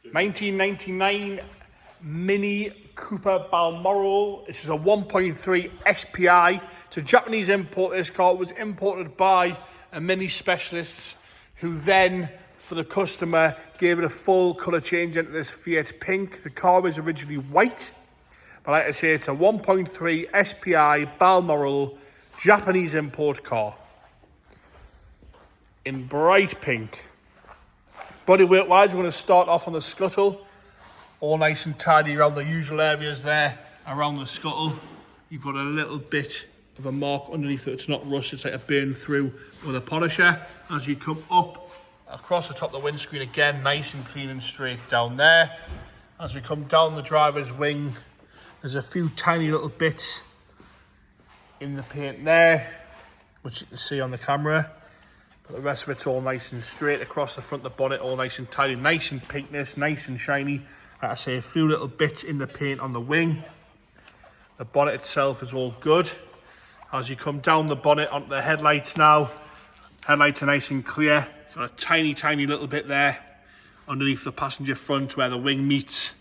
1999 Mini Cooper Balmoral. This is a 1.3 SPI. It's a Japanese import. This car was imported by a Mini specialist who then, for the customer, gave it a full colour change into this Fiat Pink. The car was originally white, but like I say, it's a 1.3 SPI Balmoral Japanese import car in bright pink. Bodywork wise, we're going to start off on the scuttle, all nice and tidy around the usual areas there around the scuttle. You've got a little bit of a mark underneath it. It's not rust, it's like a burn through with a polisher. As you come up across the top of the windscreen, again nice and clean and straight down there. As we come down the driver's wing, there's a few tiny little bits in the paint there, which you can see on the camera. But the rest of it's all nice and straight across the front of the bonnet, all nice and tidy, nice and pinkness, nice and shiny. Like I say, a few little bits in the paint on the wing. The bonnet itself is all good. As you come down the bonnet onto the headlights now, headlights are nice and clear. Got a tiny, tiny little bit there underneath the passenger front where the wing meets.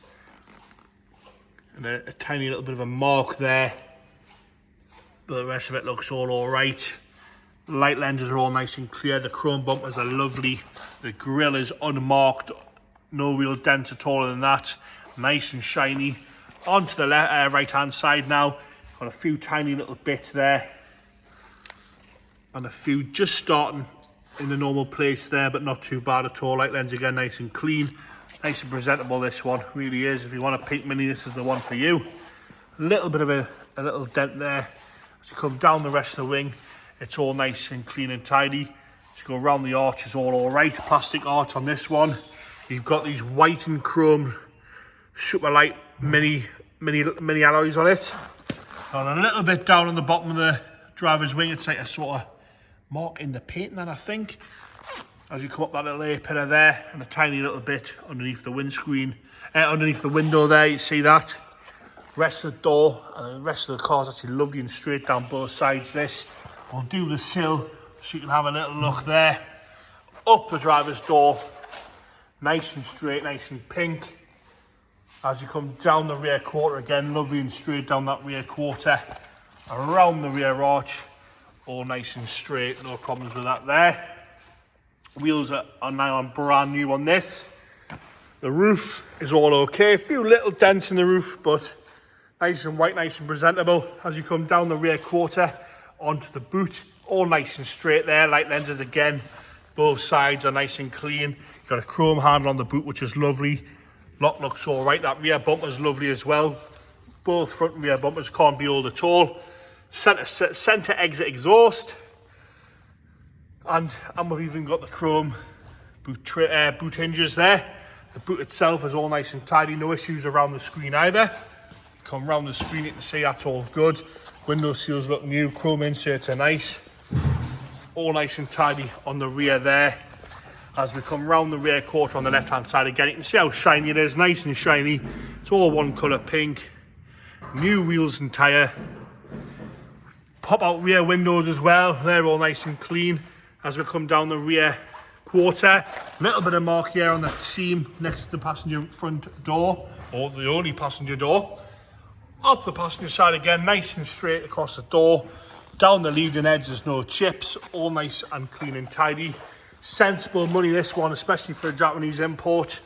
And a tiny little bit of a mark there. But the rest of it looks all right. The light lenses are all nice and clear. The chrome bumpers are lovely. The grille is unmarked. No real dent at all in that. Nice and shiny. Onto the right hand side now. Got a few tiny little bits there. And a few just starting in the normal place there, but not too bad at all. Light lens again, nice and clean. Nice and presentable, this one really is. If you want a pink Mini, this is the one for you. A little bit of a little dent there. As you come down the rest of the wing, it's all nice and clean and tidy. As you go around the arch, it's all right. Plastic arch on this one. You've got these white and chrome super light mini alloys on it. And a little bit down on the bottom of the driver's wing, it's like a sort of mark in the paint, then I think. As you come up that little air pillar there, and a tiny little bit underneath the windscreen, underneath the window there, you see that. Rest of the door and the rest of the car is actually lovely and straight down both sides. This will do the sill so you can have a little look there. Up the driver's door, nice and straight, nice and pink. As you come down the rear quarter, again lovely and straight down that rear quarter, around the rear arch, all nice and straight, no problems with that there. Wheels are now on brand new on this. The roof is all okay, a few little dents in the roof, but nice and white, nice and presentable. As you come down the rear quarter onto the boot, all nice and straight there. Light lenses again, both sides are nice and clean. You've got a chrome handle on the boot, which is lovely. Lock looks all right. That rear bumper is lovely as well. Both front and rear bumpers can't be old at all. Center exit exhaust. And we've even got the chrome boot hinges there. The boot itself is all nice and tidy, no issues around the screen either. Come round the screen, you can see that's all good. Window seals look new, chrome inserts are nice. All nice and tidy on the rear there. As we come round the rear quarter on the left hand side again, you can see how shiny it is, nice and shiny. It's all one colour pink. New wheels and tyre. Pop out rear windows as well, they're all nice and clean. As we come down the rear quarter, little bit of mark here on the seam next to the passenger front door, or the only passenger door. Up the passenger side again, nice and straight across the door. Down the leading edge, there's no chips, all nice and clean and tidy. Sensible money, this one, especially for a Japanese import.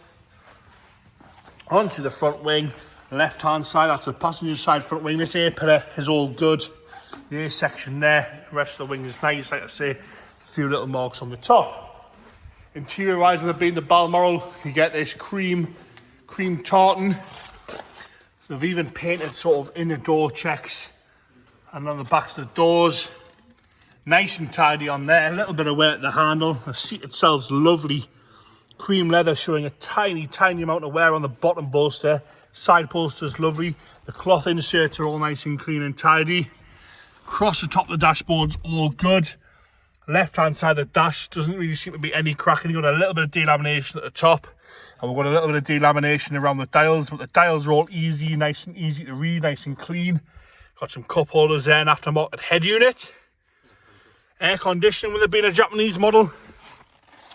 Onto the front wing, left hand side, that's the passenger side front wing. This air pillar is all good. The air section there, the rest of the wing is nice, like I say, a few little marks on the top. Interior wise, with it being the Balmoral, you get this cream tartan. So they've even painted sort of inner door checks and on the backs of the doors. Nice and tidy on there, a little bit of wear at the handle. The seat itself's lovely. Cream leather showing a tiny, tiny amount of wear on the bottom bolster. Side bolster's lovely. The cloth inserts are all nice and clean and tidy. Across the top of the dashboard's all good. Left hand side of the dash doesn't really seem to be any cracking. You've got a little bit of delamination at the top, and we've got a little bit of delamination around the dials, but the dials are all nice and easy to read, nice and clean. Got some cup holders there, an aftermarket head unit. Air conditioning with it being a Japanese model,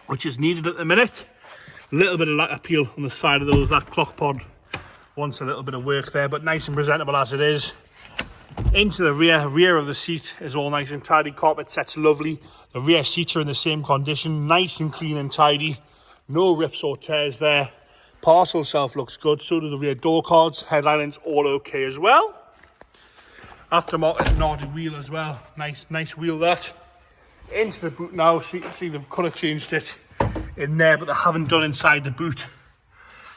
which is needed at the minute. A little bit of light appeal on the side of those. That clock pod wants a little bit of work there, but nice and presentable as it is. Into the rear of the seat is all nice and tidy. Carpet set's lovely. The rear seats are in the same condition, nice and clean and tidy. No rips or tears there. Parcel shelf looks good, so do the rear door cards. Headlining's all okay as well. Aftermarket Nardi wheel as well. Nice wheel that. Into the boot now, so you can see they've colour changed it in there, but they haven't done inside the boot.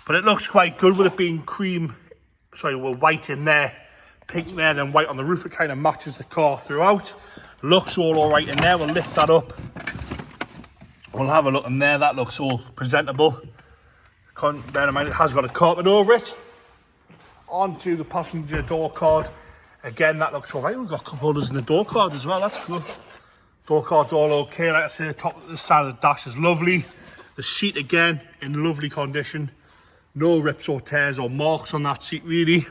But it looks quite good with it being white in there, pink there, then white on the roof. It kind of matches the car throughout. Looks all right in there. We'll lift that up. We'll have a look in there. That looks all presentable. Bear in mind it has got a carpet over it. Onto the passenger door card. Again, that looks all right. We've got cup holders in the door card as well. That's good. Door card's all okay. Like I say, the top of the side of the dash is lovely. The seat again in lovely condition. No rips or tears or marks on that seat really.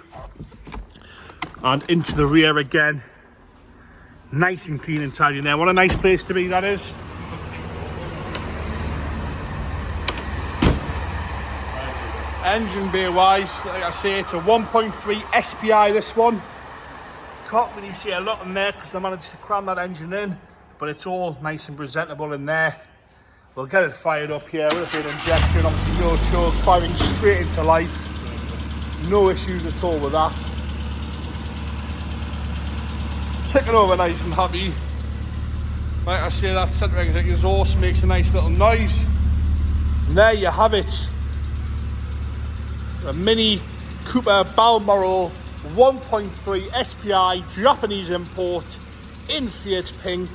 And into the rear again. Nice and clean and tidy in there. What a nice place to be that is. Engine bay wise, like I say, it's a 1.3 SPI this one. Can't really see a lot in there because I managed to cram that engine in, but it's all nice and presentable in there. We'll get it fired up here with a bit of injection, obviously no choke, firing straight into life. No issues at all with that. Ticking over nice and happy. Like I say, that centre exit exhaust makes a nice little noise. And there you have it. The Mini Cooper Balmoral 1.3 SPI Japanese import in Fiat Pink.